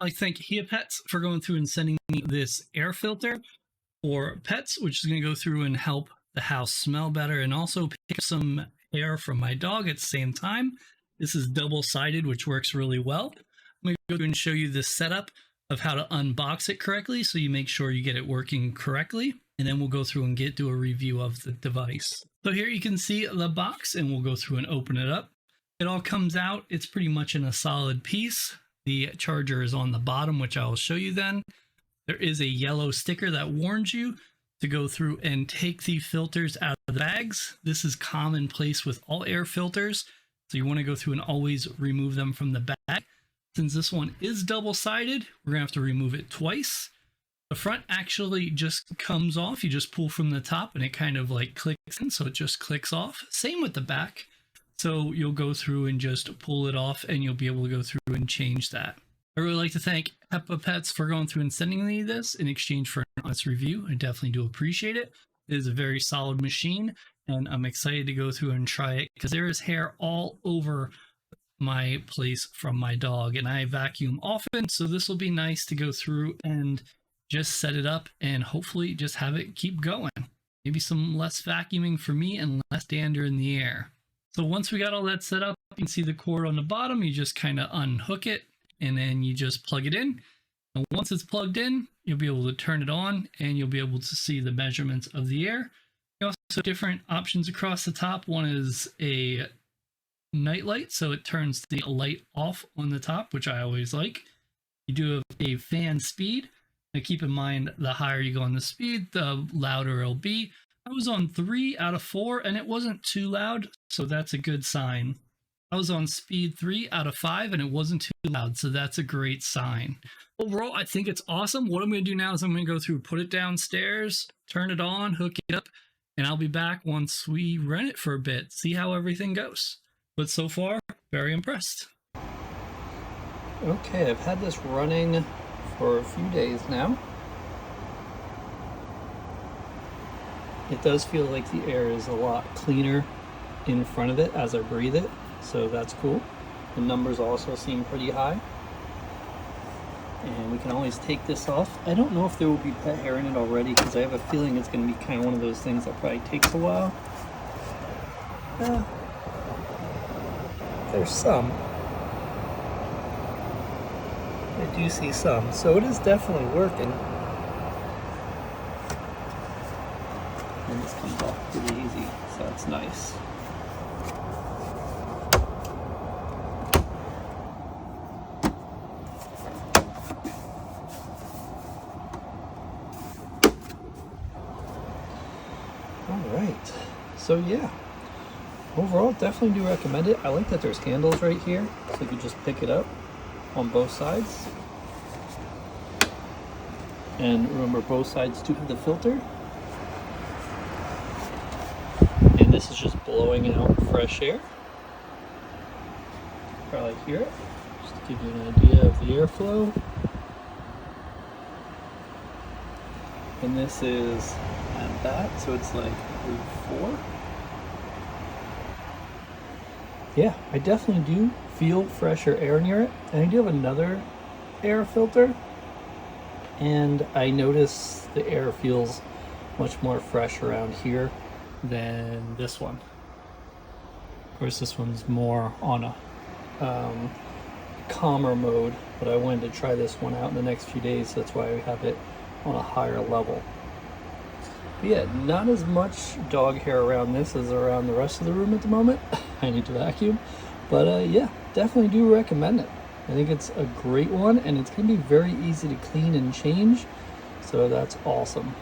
I'd like to thank HEPA for going through and sending me this air filter for pets, which is going to go through and help the house smell better and also pick up some air from my dog at the same time. This is double-sided, which works really well. I'm going to go through and show you the setup of how to unbox it correctly so you make sure you get it working correctly. And then we'll go through and do a review of the device. So here you can see the box, and we'll go through and open it up. It all comes out. It's pretty much in a solid piece. The charger is on the bottom, which I will show you then. There is a yellow sticker that warns you to go through and take the filters out of the bags. This is commonplace with all air filters, so you want to go through and always remove them from the bag. Since this one is double-sided, we're going to have to remove it twice. The front actually just comes off. You just pull from the top and it kind of like clicks in, so it just clicks off. Same with the back. So you'll go through and just pull it off and you'll be able to go through and change that. I really like to thank HEPA for going through and sending me this in exchange for an honest review. I definitely do appreciate it. It is a very solid machine and I'm excited to go through and try it because there is hair all over my place from my dog and I vacuum often. So this will be nice to go through and just set it up and hopefully just have it keep going. Maybe some less vacuuming for me and less dander in the air. So once we got all that set up, you can see the cord on the bottom. You just kind of unhook it and then you just plug it in. And once it's plugged in, you'll be able to turn it on and you'll be able to see the measurements of the air. You also have different options across the top. One is a night light, so it turns the light off on the top, which I always like. You do have a fan speed. Now keep in mind, the higher you go on the speed, the louder it'll be. I was on 3 out of 4 and it wasn't too loud, so that's a good sign. I was on speed 3 out of 5 and it wasn't too loud, so that's a great sign. Overall, I think it's awesome. What I'm going to do now is I'm going to go through, put it downstairs, turn it on, hook it up, and I'll be back once we run it for a bit, see how everything goes. But so far, very impressed. Okay, I've had this running for a few days now. It does feel like the air is a lot cleaner in front of it as I breathe it, so that's cool. The numbers also seem pretty high. And we can always take this off. I don't know if there will be pet hair in it already because I have a feeling it's going to be kind of one of those things that probably takes a while. There's some. I do see some, so it is definitely working. And this comes off pretty easy, so that's nice. Alright, so yeah, overall definitely do recommend it. I like that there's handles right here, so you can just pick it up on both sides. And remember, both sides do have the filter. And this is just blowing out fresh air. Probably hear it, just to give you an idea of the airflow. And this is at that, so it's like 4. Yeah, I definitely do feel fresher air near it. And I do have another air filter, and I notice the air feels much more fresh around here than this one. Of course, this one's more on a calmer mode, but I wanted to try this one out in the next few days, so that's why I have it on a higher level. But yeah, not as much dog hair around this as around the rest of the room at the moment. I need to vacuum, but yeah, definitely do recommend it. I think it's a great one, and it's going to be very easy to clean and change, so that's awesome.